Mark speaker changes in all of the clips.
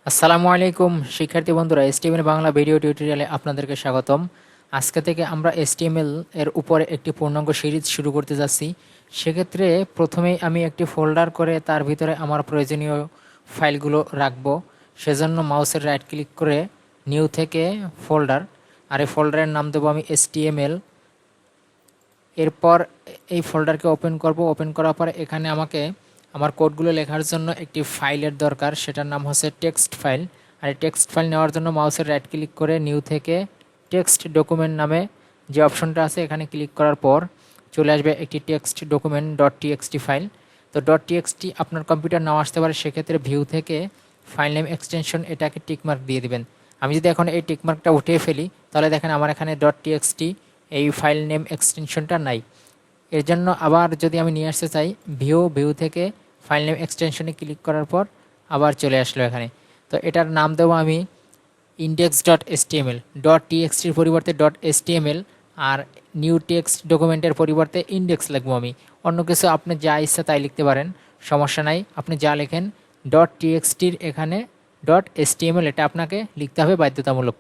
Speaker 1: আসসালামু আলাইকুম শিক্ষার্থী বন্ধুরা, এসটিএমএল বাংলা ভিডিও টিউটোরিয়ালে আপনাদেরকে স্বাগতম। আজকে থেকে আমরা এসটিএমএল এর উপরে একটি পূর্ণাঙ্গ সিরিজ শুরু করতে যাচ্ছি। সেক্ষেত্রে প্রথমেই আমি একটি ফোল্ডার করে তার ভিতরে আমার প্রয়োজনীয় ফাইলগুলো রাখবো। সেজন্য মাউসের রাইট ক্লিক করে নিউ থেকে ফোল্ডার, আর এই ফোল্ডারের নাম দেবো আমি এসটিএমএল। এরপর এই ফোল্ডারকে ওপেন করব। ওপেন করার পর এখানে আমাকে আমার কোডগুলো লেখার জন্য একটি ফাইলের দরকার, সেটার নাম হচ্ছে টেক্সট ফাইল। আর এই টেক্সট ফাইল নেওয়ার জন্য মাউসের রাইট ক্লিক করে নিউ থেকে টেক্সট ডকুমেন্ট নামে যে অপশনটা আছে এখানে ক্লিক করার পর চলে আসবে একটি টেক্সট ডকুমেন্ট .txt ফাইল। তো .txt আপনার কম্পিউটার নাও আসতে পারে, সেক্ষেত্রে ভিউ থেকে ফাইল নেম এক্সটেনশন এটাকে টিকমার্ক দিয়ে দিবেন। আমি যদি এখন এই টিকমার্কটা উঠিয়ে ফেলি তাহলে দেখেন আমার এখানে .txt এই ফাইল নেম এক্সটেনশনটা নাই। এর জন্য আবার যদি আমি নিয়ে আসতে চাই ভিউ থেকে ফাইল নেম এক্সটেনশনে ক্লিক করার পর আবার চলে আসলো এখানে। তো এটার নাম দেবো আমি index.html। .txt পরিবর্তে .html আর নিউ টেক্সট ডকুমেন্টের পরিবর্তে ইন্ডেক্স লিখবো আমি। অন্য কিছু আপনি যা ইচ্ছা তাই লিখতে পারেন, সমস্যা নাই। আপনি যা লেখেন .txt এখানে .html এটা আপনাকে লিখতে হবে বাধ্যতামূলক।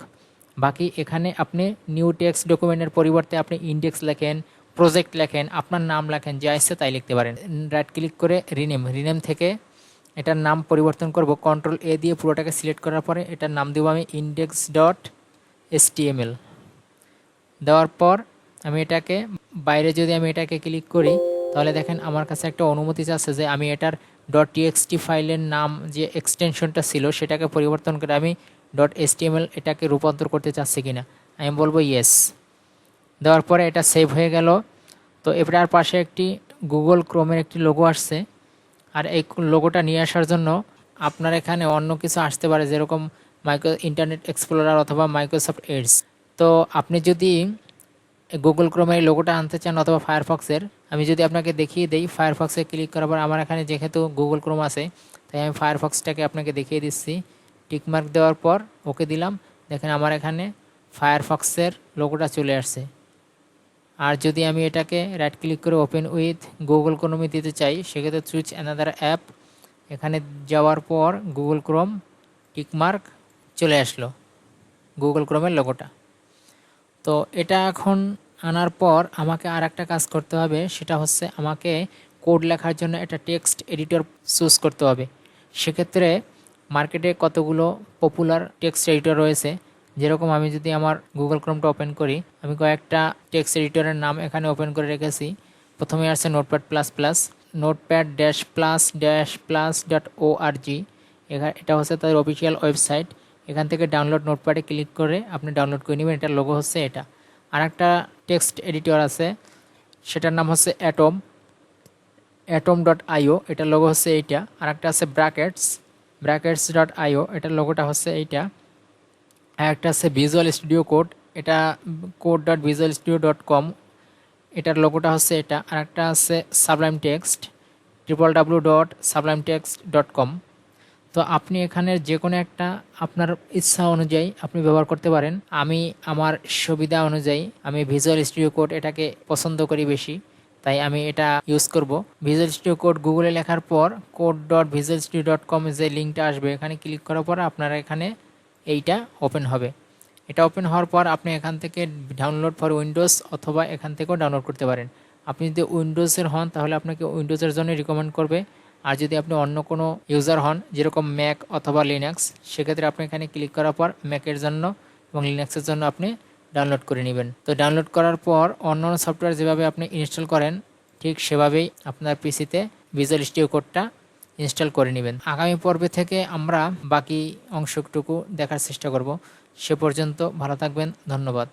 Speaker 1: বাকি এখানে আপনি নিউ টেক্সট ডকুমেন্টের পরিবর্তে আপনি ইন্ডেক্স লেখেন, প্রজেক্ট লেখেন, আপনার নাম লেখেন, যা ইচ্ছে তাই লিখতে পারেন। রাইট ক্লিক করে রিনেম থেকে এটার নাম পরিবর্তন করব। কন্ট্রোল-A দিয়ে পুরোটাকে সিলেক্ট করার পরে এটার নাম দেবো আমি index.html। দেওয়ার পর আমি এটাকে বাইরে যদি আমি এটাকে ক্লিক করি তাহলে দেখেন আমার কাছে একটা অনুমতি চাচ্ছে যে আমি এটার .txt ফাইলের নাম যে এক্সটেনশনটা ছিল সেটাকে পরিবর্তন করে আমি .html এটাকে রূপান্তর করতে চাচ্ছি কিনা। আমি বলবো ইয়েস। দেওয়ার পরে এটা সেভ হয়ে গেল। তো এটার পাশে একটি গুগল ক্রোমের একটি লোগো আসছে, আর এই লোগোটা নিয়ে আসার জন্য আপনার এখানে অন্য কিছু আসতে পারে, যেরকম ইন্টারনেট এক্সপ্লোরার অথবা মাইক্রোসফট এডস। তো আপনি যদি গুগল ক্রোমের লোগোটা আনতে চান অথবা ফায়ারফক্সের, আমি যদি আপনাকে দেখিয়ে দেই, ফায়ারফক্সে ক্লিক করার পর আমার এখানে যেহেতু গুগল ক্রোম আছে তাই আমি ফায়ারফক্সটাকে আপনাকে দেখিয়ে দিচ্ছি। টিকমার্ক দেওয়ার পর ওকে দিলাম। দেখেন আমার এখানে ফায়ারফক্সের লোগোটা চলে আসছে। আর যদি আমি এটাকে রাইট ক্লিক করে ওপেন উইথ গুগল ক্রোমে দিতে চাই সেক্ষেত্রে চুজ অ্যানাদার অ্যাপ, এখানে যাওয়ার পর গুগল ক্রোম টিকমার্ক চলে আসলো গুগল ক্রোমের লোগোটা। তো এটা এখন আনার পর আমাকে আর একটা কাজ করতে হবে, সেটা হচ্ছে আমাকে কোড লেখার জন্য একটা টেক্সট এডিটর চুজ করতে হবে। সেক্ষেত্রে মার্কেটে কতগুলো পপুলার টেক্সট এডিটর রয়েছে, যেরকম আমি যদি আমার গুগল ক্রোমটা ওপেন করি, আমি কয়েকটা টেক্সট এডিটরের নাম এখানে ওপেন করে রেখেছি। প্রথমে আসছে notepad++, এটা হচ্ছে তাদের অফিসিয়াল ওয়েবসাইট। এখান থেকে ডাউনলোড নোটপ্যাডে ক্লিক করে আপনি ডাউনলোড করে নেবেন। এটার লোগো হচ্ছে এটা। আর একটা টেক্সট এডিটর আছে, সেটার নাম হচ্ছে atom.io, এটার লোগো হচ্ছে এইটা। আর একটা আছে brackets.io, এটার লোগোটা হচ্ছে এইটা। আর একটা আছে ভিজুয়াল স্টুডিও কোড, এটা code.visualstudio.com, এটার লোগোটা হচ্ছে এটা। আর একটা আছে সাবলাইম টেক্সট, www.sublimetext.com। তো আপনি এখানে যে কোনো একটা আপনার ইচ্ছা অনুযায়ী আপনি ব্যবহার করতে পারেন। আমি আমার সুবিধা অনুযায়ী আমি ভিজুয়াল স্টুডিও কোড এটাকে পছন্দ করি বেশি, তাই আমি এটা ইউজ করব। ভিজুয়াল স্টুডিও কোড গুগলে লেখার পর code.visualstudio.com যে লিঙ্কটা আসবে এখানে ক্লিক করার পর আপনার এখানে এইটা ওপেন হবে। এটা ওপেন হওয়ার পর আপনি এখান থেকে ডাউনলোড ফর উইন্ডোজ অথবা এখান থেকেও ডাউনলোড করতে পারেন। আপনি যদি উইন্ডোজের হন তাহলে আপনাকে উইন্ডোজের জন্য রিকমেন্ড করবে। আর যদি আপনি অন্য কোনো ইউজার হন যেরকম ম্যাক অথবা লিনাক্স, সেক্ষেত্রে আপনি এখানে ক্লিক করার পর ম্যাকের জন্য এবং লিনাক্সের জন্য আপনি ডাউনলোড করে নেবেন। তো ডাউনলোড করার পর অন্য সফটওয়্যার যেভাবে আপনি ইনস্টল করেন ঠিক সেভাবেই আপনার পিসিতে ভিজুয়াল স্টুডিও কোডটা ইনস্টল করে নেবেন। আগামী পর্বে থেকে আমরা বাকি অংশটুকু দেখার চেষ্টা করব। সে পর্যন্ত ভালো থাকবেন, ধন্যবাদ।